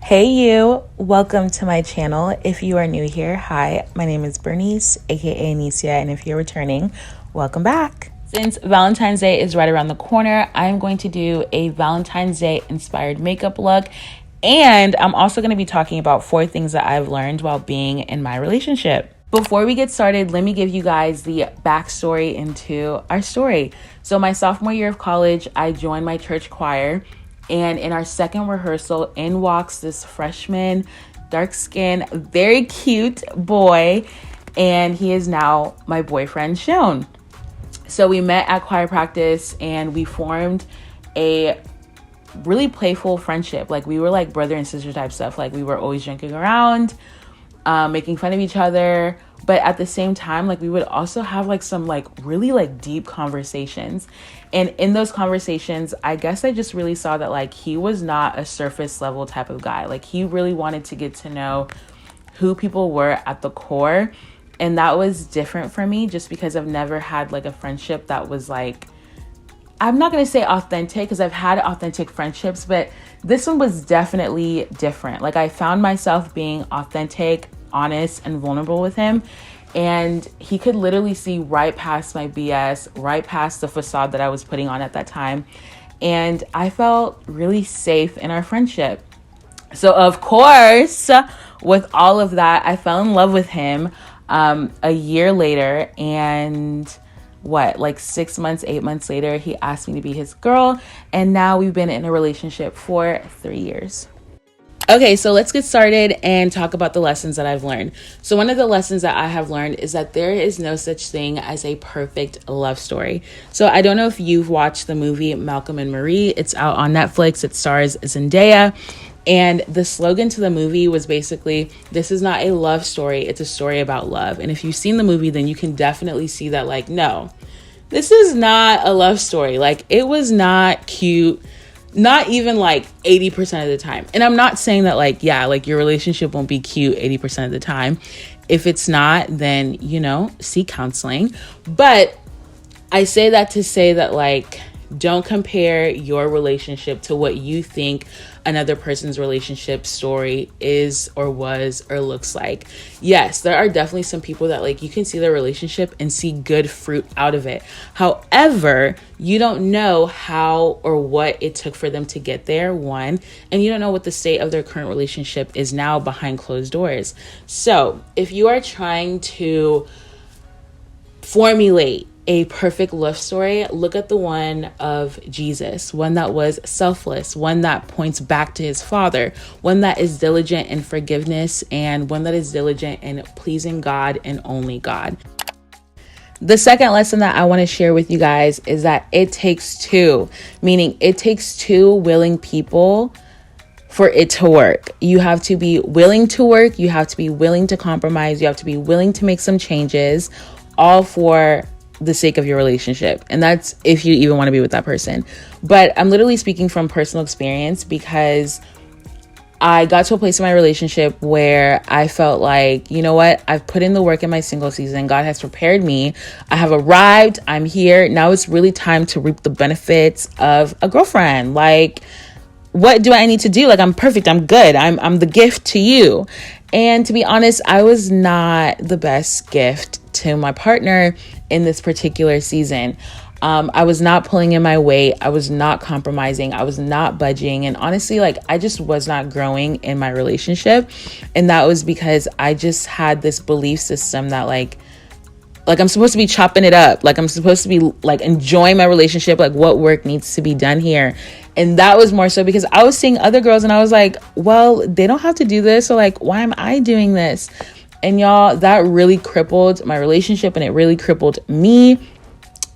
Hey you, welcome to my channel. If you are new here, hi, my name is Bernice, aka Anicia, and if you're returning, welcome back. Since Valentine's Day is right around the corner, I'm going to do a Valentine's Day inspired makeup look, and I'm also going to be talking about 4 things that I've learned while being in my relationship. Before we get started, let me give you guys the backstory into our story. So my sophomore year of college, I joined my church choir. And in our second rehearsal, in walks this freshman, dark-skinned, very cute boy. And he is now my boyfriend, Sean. So we met at choir practice and we formed a really playful friendship. Like we were like brother and sister type stuff. Like we were always joking around, making fun of each other. But at the same time, like we would also have like some like really like deep conversations. And in those conversations, I guess I just really saw that like he was not a surface level type of guy. Like he really wanted to get to know who people were at the core. And that was different for me just because I've never had like a friendship that was like, I'm not going to say authentic because I've had authentic friendships, but this one was definitely different. Like I found myself being authentic, honest, and vulnerable with him. And he could literally see right past my BS, right past the facade that I was putting on at that time. And I felt really safe in our friendship. So of course, with all of that, I fell in love with him a year later. And like 6 months, 8 months later, he asked me to be his girl. And now we've been in a relationship for 3 years. Okay, so let's get started and talk about the lessons that I've learned. So one of the lessons that I have learned is that there is no such thing as a perfect love story. So I don't know if you've watched the movie Malcolm and Marie. It's out on Netflix. It stars Zendaya. And the slogan to the movie was basically, this is not a love story. It's a story about love. And if you've seen the movie, then you can definitely see that like, no, this is not a love story. Like it was not cute. Not even like 80% of the time. And I'm not saying that like, yeah, like your relationship won't be cute 80% of the time. If it's not, then, seek counseling. But I say that to say that like, don't compare your relationship to what you think another person's relationship story is or was or looks like. Yes, there are definitely some people that like you can see their relationship and see good fruit out of it. However, you don't know how or what it took for them to get there, one, and you don't know what the state of their current relationship is now behind closed doors. So if you are trying to formulate a perfect love story, look at the one of Jesus, one that was selfless, one that points back to his Father, one that is diligent in forgiveness, and one that is diligent in pleasing God and only God. The second lesson that I want to share with you guys is that it takes two, meaning it takes two willing people for it to work. You have to be willing to work. You have to be willing to compromise. You have to be willing to make some changes, all for the sake of your relationship. And that's if you even want to be with that person. But I'm literally speaking from personal experience because I got to a place in my relationship where I felt like, you know what? I've put in the work in my single season. God has prepared me. I have arrived. I'm here. Now it's really time to reap the benefits of a girlfriend. Like, what do I need to do? Like, I'm perfect. I'm good. I'm the gift to you. And to be honest, I was not the best gift to my partner in this particular season. I was not pulling in my weight. I was not compromising. I was not budging. And honestly, like I just was not growing in my relationship. And that was because I just had this belief system that like I'm supposed to be chopping it up. Like I'm supposed to be like enjoying my relationship. Like what work needs to be done here. And that was more so because I was seeing other girls and I was like, well, they don't have to do this. So like, why am I doing this? And y'all, that really crippled my relationship and it really crippled me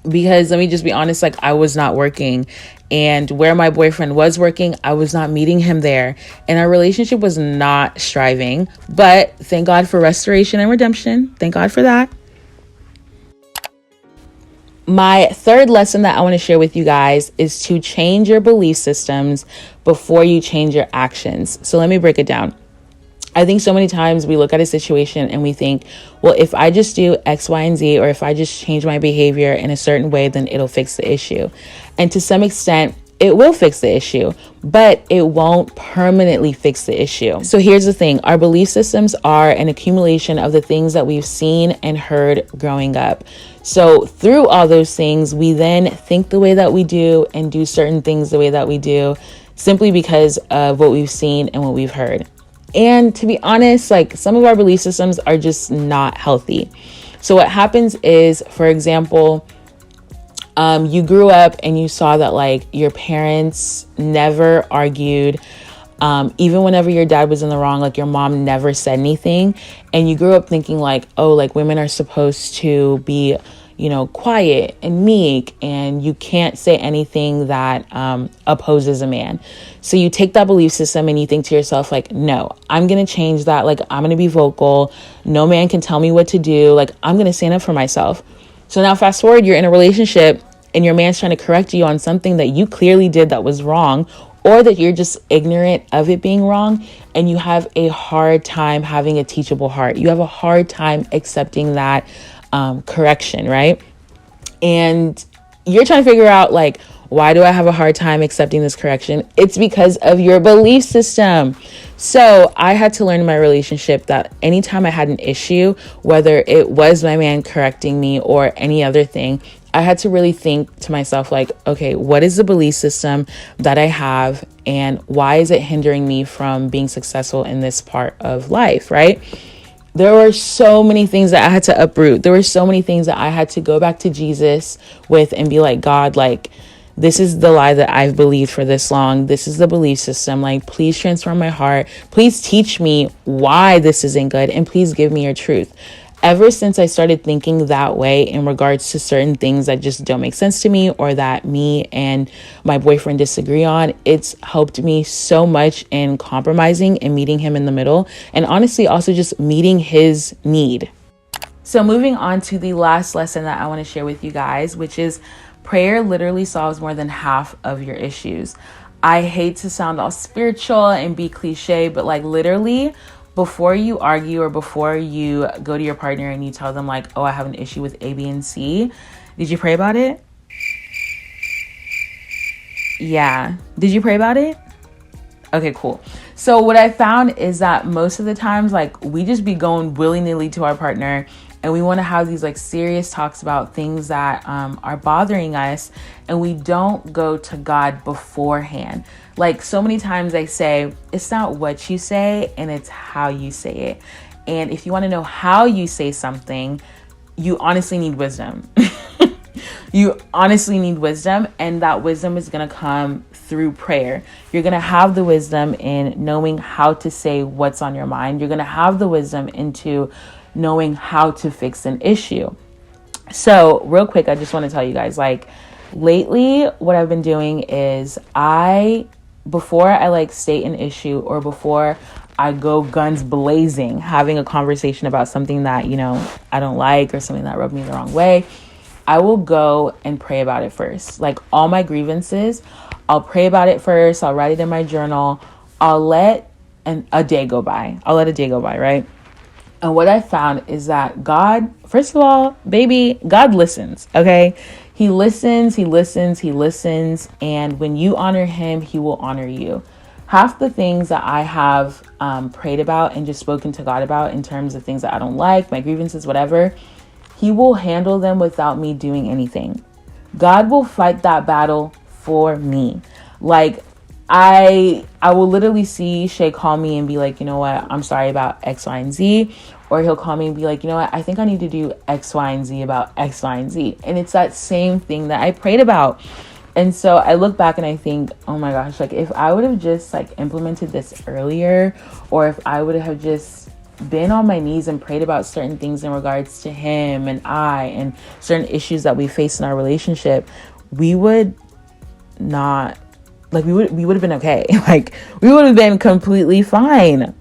because let me just be honest, like I was not working, and where my boyfriend was working, I was not meeting him there, and our relationship was not striving. But thank God for restoration and redemption. Thank God for that. My third lesson that I want to share with you guys is to change your belief systems before you change your actions. So let me break it down. I think so many times we look at a situation and we think, well, if I just do X, Y, and Z, or if I just change my behavior in a certain way, then it'll fix the issue. And to some extent, it will fix the issue, but it won't permanently fix the issue. So here's the thing. Our belief systems are an accumulation of the things that we've seen and heard growing up. So through all those things, we then think the way that we do and do certain things the way that we do, simply because of what we've seen and what we've heard. And to be honest, like, some of our belief systems are just not healthy. So what happens is, for example, you grew up and you saw that, like, your parents never argued. Even whenever your dad was in the wrong, like, your mom never said anything. And you grew up thinking like, oh, like, women are supposed to be, quiet and meek, and you can't say anything that opposes a man. So you take that belief system and you think to yourself, like, no, I'm going to change that. Like, I'm going to be vocal. No man can tell me what to do. Like, I'm going to stand up for myself. So now fast forward, you're in a relationship and your man's trying to correct you on something that you clearly did that was wrong, or that you're just ignorant of it being wrong, and you have a hard time having a teachable heart. You have a hard time accepting that correction, right? And you're trying to figure out, like, why do I have a hard time accepting this correction? It's because of your belief system. So I had to learn in my relationship that anytime I had an issue, whether it was my man correcting me or any other thing, I had to really think to myself, like, okay, what is the belief system that I have, and why is it hindering me from being successful in this part of life, right? There were so many things that I had to uproot. There were so many things that I had to go back to Jesus with and be like, God, like, this is the lie that I've believed for this long. This is the belief system. Like, please transform my heart. Please teach me why this isn't good, and please give me your truth. Ever since I started thinking that way in regards to certain things that just don't make sense to me, or that me and my boyfriend disagree on, it's helped me so much in compromising and meeting him in the middle, and honestly also just meeting his need. So moving on to the last lesson that I want to share with you guys, which is prayer literally solves more than half of your issues. I hate to sound all spiritual and be cliche, but like, literally, before you argue or before you go to your partner and you tell them, like, oh, I have an issue with A, B, and C, did you pray about it? Yeah. Did you pray about it? Okay, cool. So what I found is that most of the times, like, we just be going willy-nilly to our partner, and we want to have these, like, serious talks about things that are bothering us, and we don't go to God beforehand. Like, so many times I say, it's not what you say, and it's how you say it. And if you want to know how you say something, you honestly need wisdom. You honestly need wisdom, and that wisdom is going to come through prayer. You're going to have the wisdom in knowing how to say what's on your mind. You're going to have the wisdom into knowing how to fix an issue. So real quick, I just want to tell you guys, like, lately what I've been doing is before I like state an issue, or before I go guns blazing having a conversation about something that, I don't like, or something that rubbed me the wrong way, I will go and pray about it first. Like, all my grievances, I'll pray about it first. I'll write it in my journal. I'll let a day go by. Right? And what I found is that God, first of all, baby, God listens, okay? He listens. And when you honor him, he will honor you. Half the things that I have prayed about and just spoken to God about in terms of things that I don't like, my grievances, whatever, he will handle them without me doing anything. God will fight that battle for me. Like, I will literally see Shay call me and be like, you know what, I'm sorry about X, Y, and Z. Or he'll call me and be like, you know what, I think I need to do X, Y, and Z about X, Y, and Z. And it's that same thing that I prayed about. And so I look back and I think, oh my gosh, like, if I would have just like implemented this earlier, or if I would have just been on my knees and prayed about certain things in regards to him and certain issues that we face in our relationship, we would not, like, we would have been okay. Like, we would have been completely fine.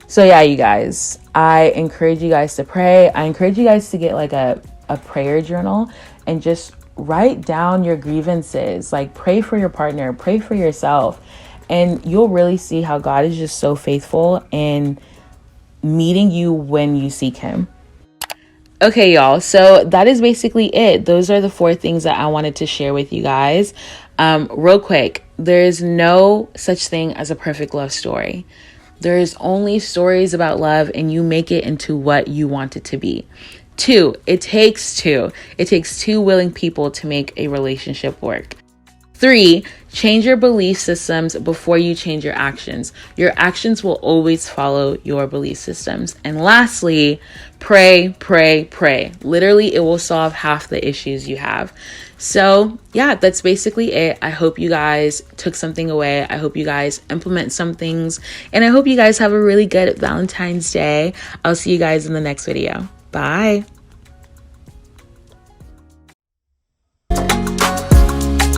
So yeah, you guys, I encourage you guys to pray. I encourage you guys to get like a prayer journal and just write down your grievances. Like, pray for your partner, pray for yourself, and you'll really see how God is just so faithful in meeting you when you seek him. Okay, y'all. So that is basically it. Those are the 4 things that I wanted to share with you guys. Real quick, there is no such thing as a perfect love story. There is only stories about love, and you make it into what you want it to be. Two, it takes two. It takes two willing people to make a relationship work. 3, change your belief systems before you change your actions. Your actions will always follow your belief systems. And lastly, pray, pray, pray. Literally, it will solve half the issues you have. So yeah, that's basically it. I hope you guys took something away. I hope you guys implement some things. And I hope you guys have a really good Valentine's Day. I'll see you guys in the next video. Bye.